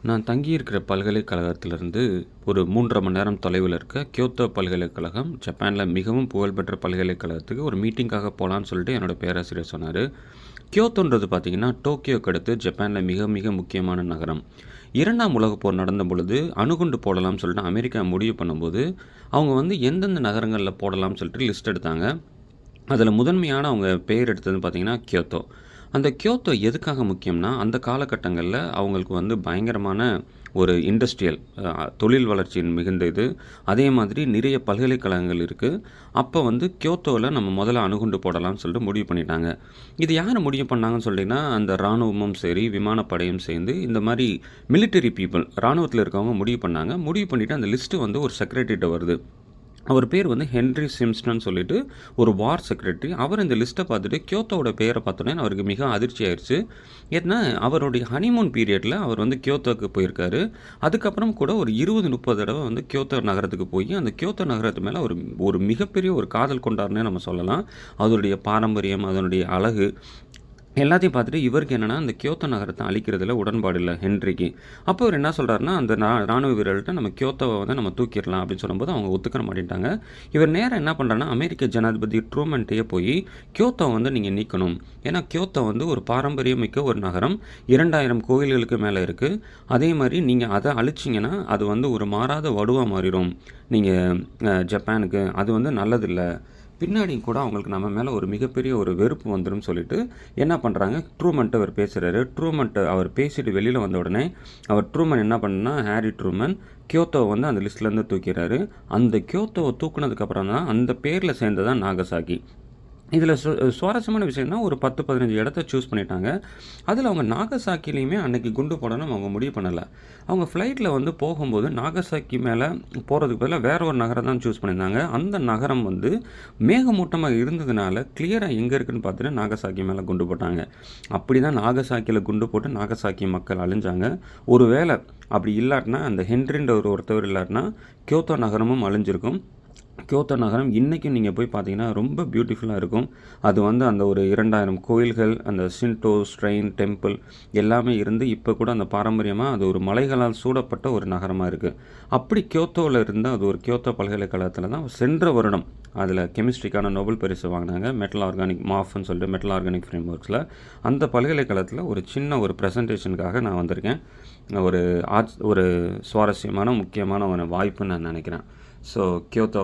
நான் தங்கியிருக்கிற பல்கலைக்கழகத்திலிருந்து ஒரு 3 1/2 மணி நேரம் தொலைவில் இருக்க கியோத்தோ பல்கலைக்கழகம், ஜப்பானில் மிகவும் புகழ்பெற்ற பல்கலைக்கழகத்துக்கு ஒரு மீட்டிங்காக போகலான்னு சொல்லிட்டு என்னோட பேராசிரியர் சொன்னார். கியோத்தோன்றது பார்த்திங்கன்னா டோக்கியோக்கு அடுத்து ஜப்பானில் மிக மிக முக்கியமான நகரம். 2ஆம் உலகப் போர் நடந்த பொழுது அணுகுண்டு போடலாம்னு சொல்லிட்டு அமெரிக்கா முடிவு பண்ணும்போது அவங்க எந்தெந்த நகரங்களில் போடலாம்னு சொல்லிட்டு லிஸ்ட் எடுத்தாங்க. அதில் முதன்மையான அவங்க பெயர் எடுத்ததுன்னு பார்த்திங்கன்னா கியோத்தோ. அந்த கியோத்தோ எதுக்காக முக்கியம்னா, அந்த காலகட்டங்களில் அவங்களுக்கு பயங்கரமான ஒரு இண்டஸ்ட்ரியல் தொழில் வளர்ச்சியின் மிகுந்த இது. அதே மாதிரி நிறைய பல்கலைக்கழகங்கள் இருக்குது. அப்போ கியோத்தோவில் நம்ம முதல்ல அணுகுண்டு போடலாம்னு சொல்லிட்டு முடிவு பண்ணிட்டாங்க. இது யார் முடிவு பண்ணாங்கன்னு சொல்லிட்டிங்கன்னா, அந்த இராணுவமும் சரி விமானப்படையும் சேர்ந்து இந்த மாதிரி மிலிட்டரி பீப்புள் இராணுவத்தில் இருக்கவங்க முடிவு பண்ணாங்க. முடிவு பண்ணிவிட்டு அந்த லிஸ்ட்டு ஒரு செக்ரட்டரிகிட்ட வருது. அவர் பேர் ஹென்ரி சிம்ஸ்டன் சொல்லிட்டு ஒரு வார் செக்ரட்டரி. அவர் இந்த லிஸ்ட்டை பார்த்துட்டு கியோத்தோவோட பேரை பார்த்தோன்னே அவருக்கு மிக அதிர்ச்சி ஆயிடுச்சு. ஏன்னா அவருடைய ஹனிமூன் பீரியடில் அவர் கியோத்தோவுக்கு போயிருக்காரு. அதுக்கப்புறம் கூட ஒரு 20-30 தடவை கியோத்தோ நகரத்துக்கு போய் அந்த கியோத்தோ நகரத்து மேலே ஒரு ஒரு மிகப்பெரிய ஒரு காதல் கொண்டாருன்னே நம்ம சொல்லலாம். அதனுடைய பாரம்பரியம், அதனுடைய அழகு எல்லாத்தையும் பார்த்துட்டு இவருக்கு என்னென்னா அந்த கியோத்தோ நகரத்தை அழிக்கிறதுல உடன்பாடு இல்லை ஹென்ரிக்கு. அப்போ இவர் என்ன சொல்கிறாருன்னா, அந்த ராணுவ வீரர்கள்ட்ட நம்ம கியோத்தோவை நம்ம தூக்கிடலாம் அப்படின்னு சொல்லும்போது அவங்க ஒத்துக்கிற மாட்டேன்ட்டாங்க. இவர் நேரம் என்ன பண்ணுறாருன்னா, அமெரிக்க ஜனாதிபதி ட்ரூமன்ட்டையே போய் கியோத்தோ நீங்கள் நீக்கணும். ஏன்னா கியோத்தோ ஒரு பாரம்பரியம் மிக்க ஒரு நகரம், 2000 கோயில்களுக்கு மேலே இருக்குது. அதே மாதிரி நீங்கள் அதை அழிச்சிங்கன்னா அது ஒரு மாறாத வடுவாக மாறிடும் நீங்கள் ஜப்பானுக்கு. அது நல்லதில்லை. பின்னாடி கூட அவங்களுக்கு நம்ம மேலே ஒரு மிகப்பெரிய ஒரு வெறுப்பு வந்துடும் சொல்லிட்டு என்ன பண்ணுறாங்க, ட்ரூமன்ட்டு அவர் பேசுகிறாரு. ட்ரூமன்ட்டு அவர் பேசிட்டு வெளியில் வந்த உடனே ட்ரூமன் என்ன பண்ணுன்னா, ஹாரி ட்ரூமன் கியோத்தோவை அந்த லிஸ்ட்லேருந்து தூக்கிறாரு. அந்த கியோத்தோவை தூக்குனதுக்கப்புறம் தான் அந்த பேரில் சேர்ந்ததான் நாகசாகி. இதில் சுவாரஸ்யமான விஷயம்னா ஒரு 10-15 இடத்த சூஸ் பண்ணிட்டாங்க. அதில் அவங்க நாகசாக்கிலையுமே அன்றைக்கி குண்டு போடணும்னு அவங்க முடிவு பண்ணலை. அவங்க ஃப்ளைட்டில் போகும்போது நாகசாக்கி மேலே போகிறதுக்கு பதிலாக வேற ஒரு நகரம் தான் சூஸ் பண்ணியிருந்தாங்க. அந்த நகரம் மேகமூட்டமாக இருந்ததுனால கிளியராக எங்கே இருக்குதுன்னு பார்த்துட்டு நாகசாக்கி மேலே குண்டு போட்டாங்க. அப்படி தான் நாகசாக்கியில் குண்டு போட்டு நாகசாக்கி மக்கள் அழிஞ்சாங்க. ஒரு வேளை அப்படி இல்லாட்டினா, அந்த ஹென்ரின்ற ஒருத்தவர் இல்லாட்டினா கியோத்தோ நகரமும் அழிஞ்சிருக்கும். கியோத்தோ நகரம் இன்றைக்கும் நீங்கள் போய் பார்த்தீங்கன்னா ரொம்ப பியூட்டிஃபுல்லாக இருக்கும். அது அந்த ஒரு 2000 கோயில்கள், அந்த ஷின்டோ ஸ்ட்ரெயின் டெம்பிள் எல்லாமே இருந்து இப்போ கூட அந்த பாரம்பரியமாக அது ஒரு மலைகளால் சூடப்பட்ட ஒரு நகரமாக இருக்குது. அப்படி கியோத்தோவில் இருந்த அது ஒரு கியோத்தோ பல்கலைக்கழகத்தில் தான் சென்ற வருடம் அதில் கெமிஸ்ட்ரிக்கான நோபல் பரிசு வாங்கினாங்க. மெட்டல் ஆர்கானிக் மாஃப்னு சொல்லிட்டு மெட்டல் ஆர்கானிக் ஃப்ரேம் ஒர்க்ஸில். அந்த பல்கலைக்கழகத்தில் ஒரு சின்ன ஒரு ப்ரெசன்டேஷனுக்காக நான் வந்திருக்கேன். ஒரு சுவாரஸ்யமான முக்கியமான ஒரு வாய்ப்புன்னு நான் நினைக்கிறேன். So Kyoto